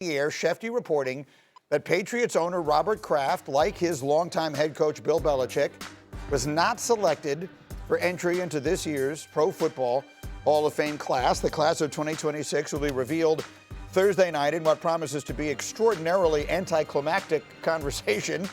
the air, Shefty reporting that Patriots owner Robert Kraft, like his longtime head coach Bill Belichick, was not selected for entry into this year's Pro Football Hall of Fame class. The class of 2026 will be revealed Thursday night in what promises to be extraordinarily anticlimactic conversation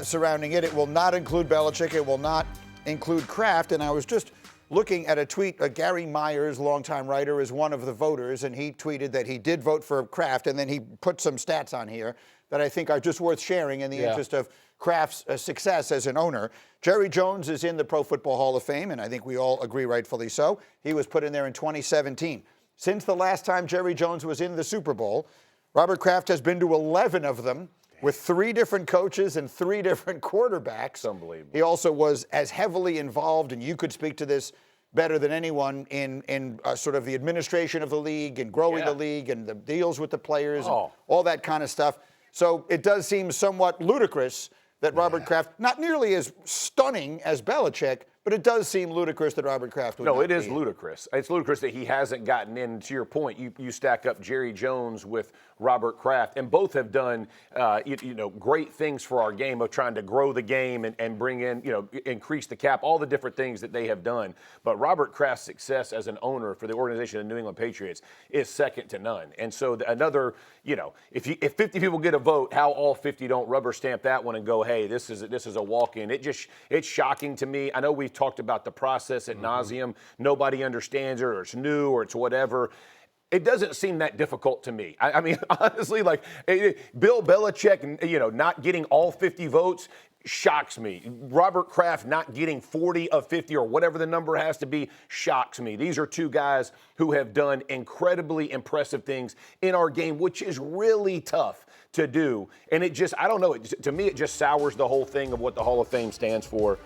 surrounding it. It will not include Belichick. It will not include Kraft. And I was just looking at a tweet. Gary Myers, longtime writer, is one of the voters, and he tweeted that he did vote for Kraft, and then he put some stats on here that I think are just worth sharing in the interest of Kraft's success as an owner. Jerry Jones is in the Pro Football Hall of Fame, and I think we all agree rightfully so. He was put in there in 2017. Since the last time Jerry Jones was in the Super Bowl, Robert Kraft has been to 11 of them with 3 different coaches and 3 different quarterbacks. Unbelievable. He also was as heavily involved, and you could speak to this better than anyone, in sort of the administration of the league and growing the league and the deals with the players and all that kind of stuff. So it does seem somewhat ludicrous that Robert Kraft, not nearly as stunning as Belichick, but it does seem ludicrous that Robert Kraft would No, not it is be. ludicrous. It's ludicrous that he hasn't gotten in. To your point, you stack up Jerry Jones with Robert Kraft, and both have done great things for our game of trying to grow the game and bring in, increase the cap, all the different things that they have done. But Robert Kraft's success as an owner for the organization of the New England Patriots is second to none. And so another, if 50 people get a vote, how all 50 don't rubber stamp that one and go, hey, this is a walk-in. It's shocking to me. I know we've talked about the process ad nauseum. Nobody understands it, or it's new, or it's whatever. It doesn't seem that difficult to me. I mean, honestly, Bill Belichick, not getting all 50 votes shocks me. Robert Kraft not getting 40 of 50 or whatever the number has to be shocks me. These are 2 guys who have done incredibly impressive things in our game, which is really tough to do. And it just, I don't know, to me it just sours the whole thing of what the Hall of Fame stands for,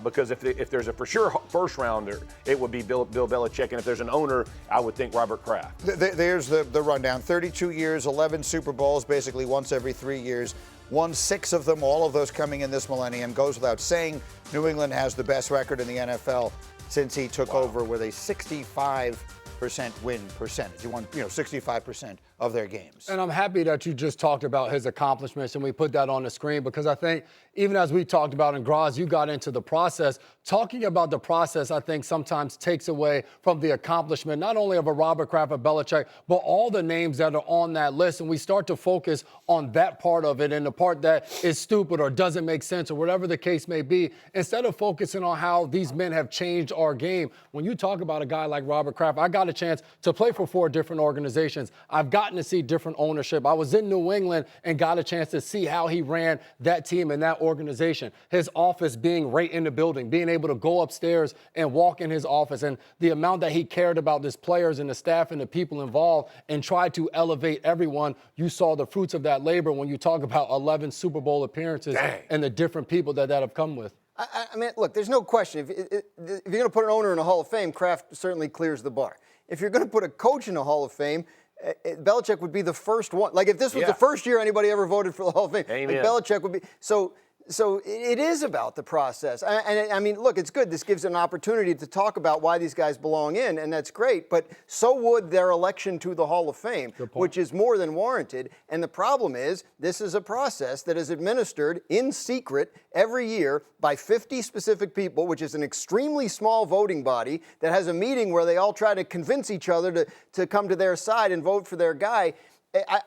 because if there's a for sure first rounder, it would be Bill Belichick, and if there's an owner, I would think Robert Kraft. There's the rundown. 32 years, 11 Super Bowls, basically once every 3 years. Won 6 of them, all of those coming in this millennium. Goes without saying, New England has the best record in the NFL since he took over, with a 65% win percentage. He won, 65% of their games. And I'm happy that you just talked about his accomplishments and we put that on the screen, because I think even as we talked about in Graz, you got into the process. Talking about the process, I think sometimes takes away from the accomplishment, not only of a Robert Kraft, a Belichick, but all the names that are on that list. And we start to focus on that part of it and the part that is stupid or doesn't make sense or whatever the case may be, instead of focusing on how these men have changed our game. When you talk about a guy like Robert Kraft, I got a chance to play for 4 different organizations. I've gotten to see different ownership. I was in New England and got a chance to see how he ran that team and that organization. His office being right in the building, being able to go upstairs and walk in his office, and the amount that he cared about his players and the staff and the people involved and tried to elevate everyone. You saw the fruits of that labor when you talk about 11 Super Bowl appearances and the different people that have come with. I mean, look, there's no question. If you're going to put an owner in a Hall of Fame, Kraft certainly clears the bar. If you're going to put a coach in a Hall of Fame, Belichick would be the first one. Like, if this was the first year anybody ever voted for the Hall of Fame, Belichick would be. So it is about the process. And I mean, look, it's good. This gives an opportunity to talk about why these guys belong in, and that's great. But so would their election to the Hall of Fame, which is more than warranted. And the problem is, this is a process that is administered in secret every year by 50 specific people, which is an extremely small voting body that has a meeting where they all try to convince each other to come to their side and vote for their guy.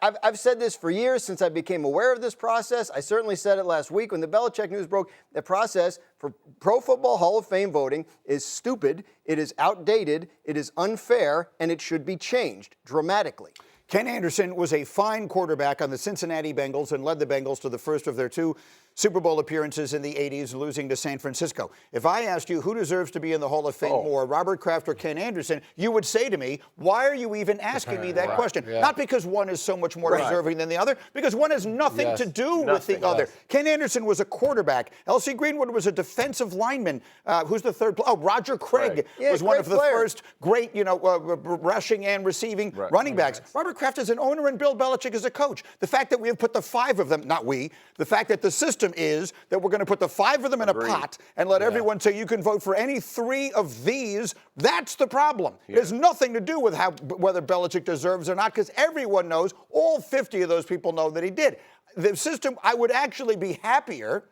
I've said this for years since I became aware of this process. I certainly said it last week when the Belichick news broke. The process for Pro Football Hall of Fame voting is stupid, it is outdated, it is unfair, and it should be changed dramatically. Ken Anderson was a fine quarterback on the Cincinnati Bengals and led the Bengals to the first of their 2 Super Bowl appearances in the 80s, losing to San Francisco. If I asked you who deserves to be in the Hall of Fame more, Robert Kraft or Ken Anderson, you would say to me, why are you even asking me that question? Not because one is so much more deserving than the other, because one has nothing to do with the other. Ken Anderson was a quarterback. L.C. Greenwood was a defensive lineman. Who's the third? Roger Craig was one of the first great, rushing and receiving running backs. Robert Kraft is an owner and Bill Belichick is a coach. The fact that we have put the 5 of them, not we, the fact that the system is that we're going to put the 5 of them in a pot and let everyone say you can vote for any 3 of these, that's the problem. It has nothing to do with whether Belichick deserves or not, because everyone knows, all 50 of those people know that he did. The system, I would actually be happier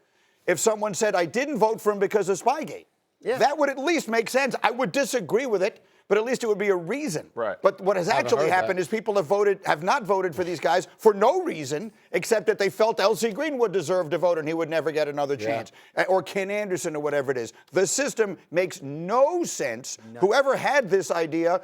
if someone said, I didn't vote for him because of Spygate. Yeah. That would at least make sense. I would disagree with it, but at least it would be a reason. Right. But what has actually happened is people have not voted for these guys for no reason except that they felt L.C. Greenwood deserved to vote and he would never get another chance. Or Ken Anderson or whatever it is. The system makes no sense. Whoever had this idea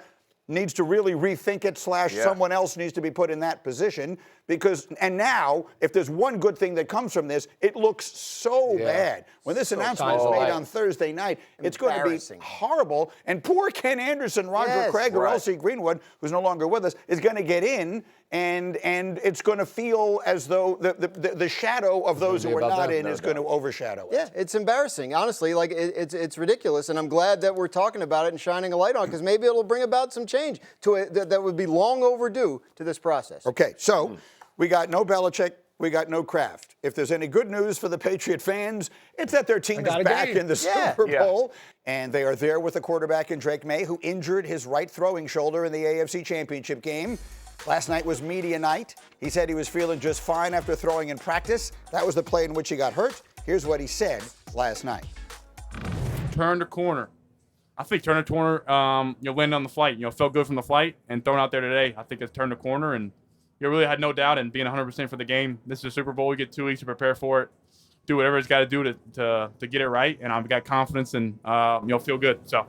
needs to really rethink it / someone else needs to be put in that position because, and now, if there's one good thing that comes from this, it looks so bad. When this announcement is made on Thursday night, it's going to be horrible. And poor Ken Anderson, Roger Craig, or L.C. Greenwood, who's no longer with us, is going to get in, and it's going to feel as though the shadow of those who are not in is going to overshadow it. Yeah, it's embarrassing. Honestly, like it's ridiculous, and I'm glad that we're talking about it and shining a light on it because maybe it'll bring about some change that would be long overdue to this process. Okay, so we got no Belichick. We got no Kraft. If there's any good news for the Patriot fans, it's that their team is back in the Super Bowl. And they are there with the quarterback in Drake Maye, who injured his right throwing shoulder in the AFC Championship game. Last night was media night. He said he was feeling just fine after throwing in practice. That was the play in which he got hurt. Here's what he said last night. Turn the corner. I think turn the corner, landing on the flight. Felt good from the flight and thrown out there today. I think it's turned the corner, and you really had no doubt in being 100% for the game. This is a Super Bowl. We get 2 weeks to prepare for it, do whatever it's got to do to get it right, and I've got confidence and feel good. So.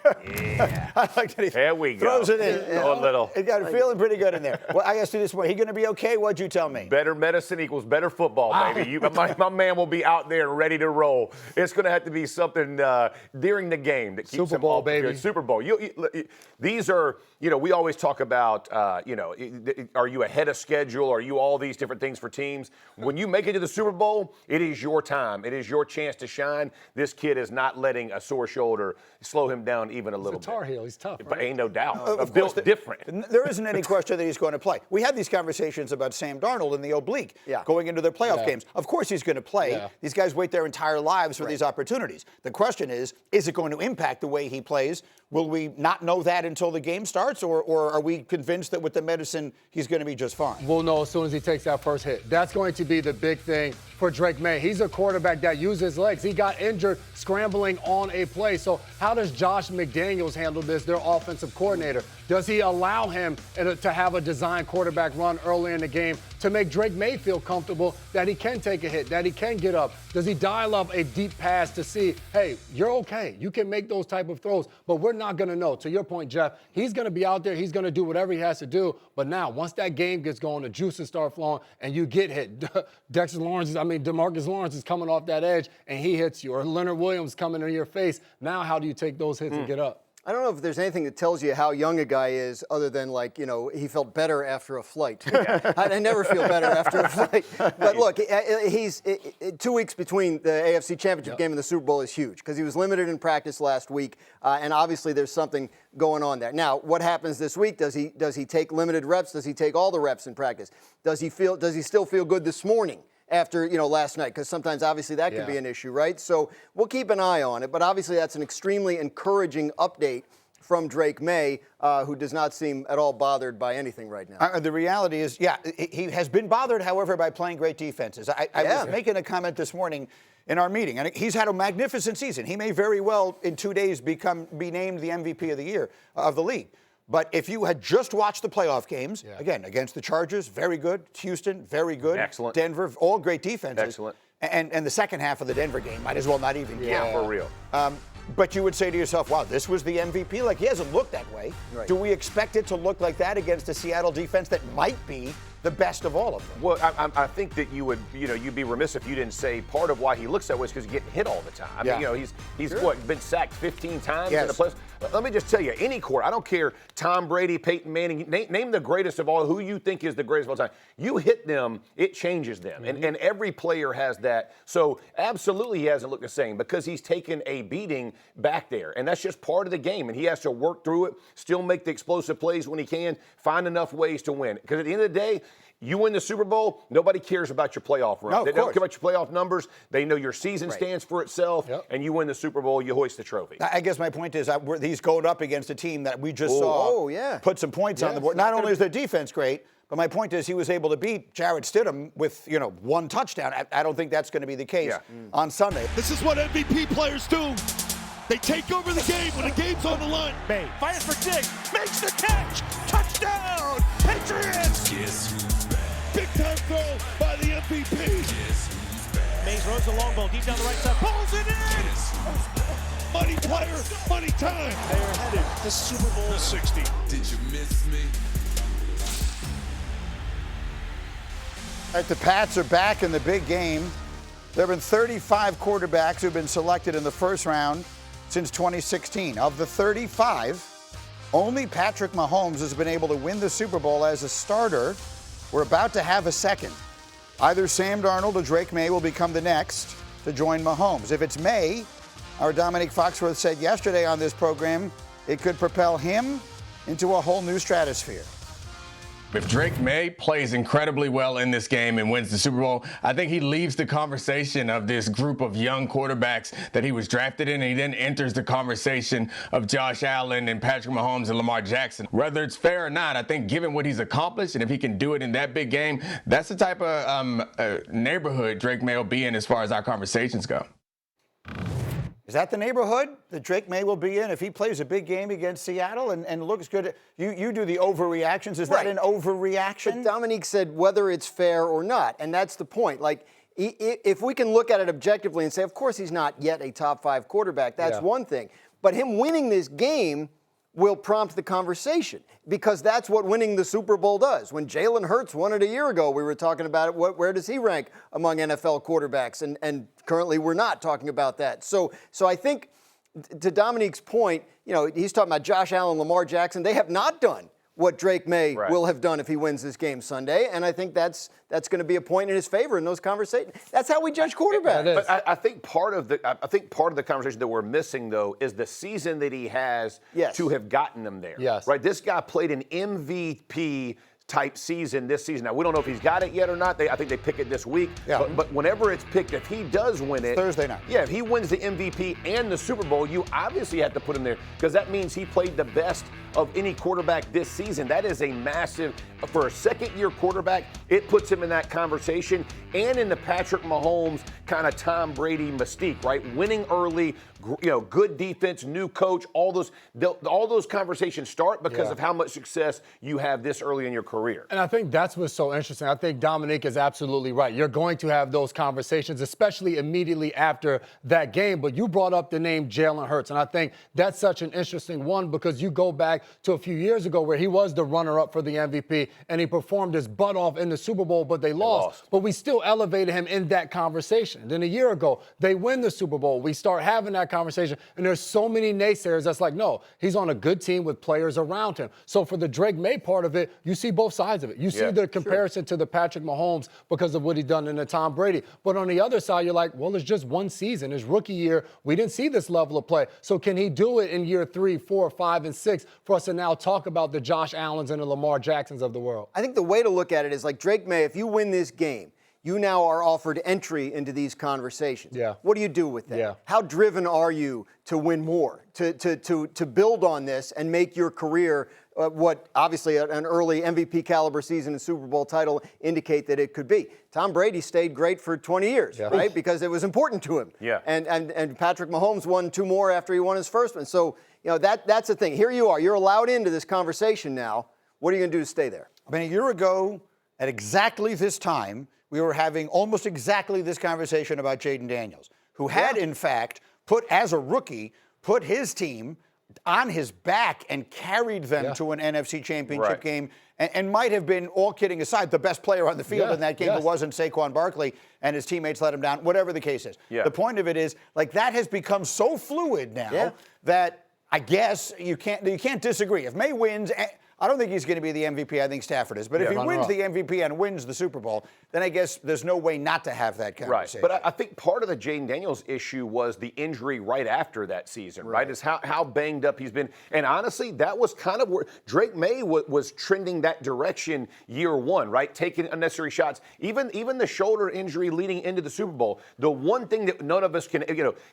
I like that he throws it in. A little. He got it feeling pretty good in there. Well, I asked you this one. He going to be okay? What'd you tell me? Better medicine equals better football, baby. My man will be out there and ready to roll. It's going to have to be something during the game that keeps Super him Bowl, off. baby. Super Bowl. These are, we always talk about, are you ahead of schedule? Are you all these different things for teams? When you make it to the Super Bowl, it is your time. It is your chance to shine. This kid is not letting a sore shoulder slow him down even a little bit. He's a Tar Heel. He's tough, right? But ain't no doubt. Of Built course, different. There isn't any question that he's going to play. We had these conversations about Sam Darnold in the oblique going into their playoff games. Of course he's going to play. Yeah. These guys wait their entire lives for these opportunities. The question is it going to impact the way he plays? Will we not know that until the game starts, or are we convinced that with the medicine he's going to be just fine? We'll know as soon as he takes that first hit. That's going to be the big thing for Drake Maye. He's a quarterback that uses his legs. He got injured scrambling on a play. So how does Josh McDaniels handle this, their offensive coordinator? Does he allow him to have a design quarterback run early in the game to make Drake Maye feel comfortable that he can take a hit, that he can get up? Does he dial up a deep pass to see, hey, you're okay. You can make those type of throws, but we're not going to know. To your point, Jeff, he's going to be out there. He's going to do whatever he has to do. But now, once that game gets going, the juices start flowing, and you get hit. DeMarcus Lawrence is coming off that edge, and he hits you. Or Leonard Williams coming in your face. Now, how do you take those hits and get up? I don't know if there's anything that tells you how young a guy is other than, he felt better after a flight. I never feel better after a flight. But look, he's 2 weeks between the AFC Championship game and the Super Bowl is huge because he was limited in practice last week, and obviously there's something going on there. Now, what happens this week? Does he take limited reps? Does he take all the reps in practice? Does he still feel good this morning? After, last night, because sometimes obviously that could be an issue, right? So we'll keep an eye on it, but obviously that's an extremely encouraging update from Drake Maye, who does not seem at all bothered by anything right now. The reality is, he has been bothered, however, by playing great defenses. I was making a comment this morning in our meeting, and he's had a magnificent season. He may very well, in 2 days, be named the MVP of the year of the league. But if you had just watched the playoff games, again, against the Chargers, very good. Houston, very good. Excellent. Denver, all great defenses. Excellent. And the second half of the Denver game might as well not even count. For real. But you would say to yourself, wow, this was the MVP? Like, he hasn't looked that way. Right. Do we expect it to look like that against a Seattle defense that might be the best of all of them. Well, I think that you'd be remiss if you didn't say part of why he looks that way is because he's getting hit all the time. I mean, he's been sacked 15 times in the playoffs. Let me just tell you, any quarter, I don't care, Tom Brady, Peyton Manning, name the greatest of all, who you think is the greatest of all time. You hit them, it changes them. And every player has that. So absolutely he hasn't looked the same because he's taken a beating back there. And that's just part of the game. And he has to work through it, still make the explosive plays when he can, find enough ways to win. Because at the end of the day, you win the Super Bowl, nobody cares about your playoff run. They don't care about your playoff numbers. They know your season stands for itself, and you win the Super Bowl, you hoist the trophy. I guess my point is he's going up against a team that we just saw put some points on the board. Not only is their defense great, but my point is he was able to beat Jarrett Stidham with, one touchdown. I don't think that's going to be the case on Sunday. This is what MVP players do. They take over the game when the game's on the line. Maye fires for Diggs, makes the catch, touchdown, Patriots! Big time throw by the MVP. Maye throws the long ball deep down the right side, pulls it in! Money player, money time. They're headed to Super Bowl 60. Did you miss me? All right, the Pats are back in the big game. There have been 35 quarterbacks who've been selected in the first round since 2016. Of the 35, only Patrick Mahomes has been able to win the Super Bowl as a starter. We're about to have a second. Either Sam Darnold or Drake Maye will become the next to join Mahomes. If it's Maye, our Dominique Foxworth said yesterday on this program, it could propel him into a whole new stratosphere. If Drake Maye plays incredibly well in this game and wins the Super Bowl, I think he leaves the conversation of this group of young quarterbacks that he was drafted in, and he then enters the conversation of Josh Allen and Patrick Mahomes and Lamar Jackson. Whether it's fair or not, I think given what he's accomplished and if he can do it in that big game, that's the type of neighborhood Drake Maye will be in as far as our conversations go. Is that the neighborhood that Drake Maye will be in if he plays a big game against Seattle and looks good? You do the overreactions. Is that an overreaction? But Dominique said whether it's fair or not, and that's the point. Like, if we can look at it objectively and say, of course he's not yet a top 5 quarterback, that's one thing. But him winning this game will prompt the conversation because that's what winning the Super Bowl does. When Jalen Hurts won it a year ago, we were talking about it. Where does he rank among NFL quarterbacks? And currently we're not talking about that. So I think to Dominique's point, he's talking about Josh Allen, Lamar Jackson. They have not done what Drake Maye will have done if he wins this game Sunday. And I think that's going to be a point in his favor in those conversations. That's how we judge quarterbacks. But I think part of the conversation that we're missing though is the season that he has to have gotten them there. Yes. Right. This guy played an MVP type season this season. Now, we don't know if he's got it yet or not. I think they pick it this week. Yeah. But whenever it's picked, if he does win it. Thursday night. Yeah, if he wins the MVP and the Super Bowl, you obviously have to put him there because that means he played the best of any quarterback this season. That is a massive, for a second-year quarterback, it puts him in that conversation and in the Patrick Mahomes kind of Tom Brady mystique, right? Winning early, good defense, new coach, all those conversations start because of how much success you have this early in your career. And I think that's what's so interesting. I think Dominique is absolutely right. You're going to have those conversations, especially immediately after that game. But you brought up the name Jalen Hurts, and I think that's such an interesting one because you go back to a few years ago where he was the runner-up for the MVP, and he performed his butt off in the Super Bowl, but they lost. But we still elevated him in that conversation. Then a year ago, they win the Super Bowl. We start having that conversation, and there's so many naysayers that's like, no, he's on a good team with players around him. So for the Drake Maye part of it, you see both sides of it. You see the comparison to the Patrick Mahomes because of what he done in the Tom Brady. But on the other side, you're like, well, it's just one season. His rookie year, we didn't see this level of play. So can he do it in year 3, 4, 5, and 6 for us to now talk about the Josh Allens and the Lamar Jacksons of the world? I think the way to look at it is like Drake Maye, if you win this game, you now are offered entry into these conversations. Yeah. What do you do with that? Yeah. How driven are you to win more, to build on this and make your career what obviously an early MVP caliber season and Super Bowl title indicate that it could be? Tom Brady stayed great for 20 years, right? Because it was important to him. Yeah. And Patrick Mahomes won 2 more after he won his first one. So, that's the thing. Here you are. You're allowed into this conversation now. What are you going to do to stay there? I mean, a year ago, at exactly this time, we were having almost exactly this conversation about Jaden Daniels, who had, in fact, as a rookie, put his team on his back and carried them to an NFC Championship game, and might have been, all kidding aside, the best player on the field in that game. It wasn't Saquon Barkley, and his teammates let him down, whatever the case is. The point of it is, like, that has become so fluid now that I guess you can't disagree. If May wins, I don't think he's going to be the MVP. I think Stafford is. But if he wins the MVP and wins the Super Bowl, then I guess there's no way not to have that conversation. Right. But I think part of the Jaden Daniels issue was the injury right after that season, right? Is how banged up he's been. And honestly, that was kind of where Drake Maye was trending that direction year one, right? Taking unnecessary shots. Even the shoulder injury leading into the Super Bowl, the one thing that none of us can,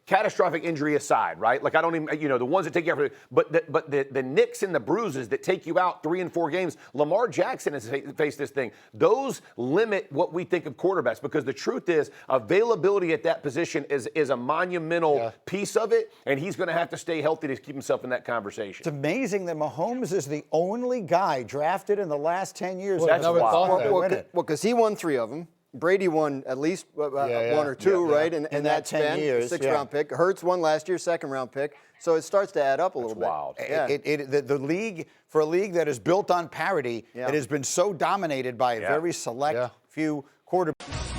catastrophic injury aside, right? Like, I don't even, the ones that take you out, but the nicks and the bruises that take you out 3 and 4 games. Lamar Jackson has faced this thing. Those limit what we think of quarterbacks, because the truth is availability at that position is a monumental piece of it, and he's going to have to stay healthy to keep himself in that conversation. It's amazing that Mahomes is the only guy drafted in the last 10 years. That's wild. Well, because he won 3 of them. Brady won at least 1 or 2, right? In that 10 years, 6th-round pick. Hurts won last year, 2nd-round pick. So it starts to add up a little bit. Wild. The league, for a league that is built on parity, it has been so dominated by a very select few quarterbacks.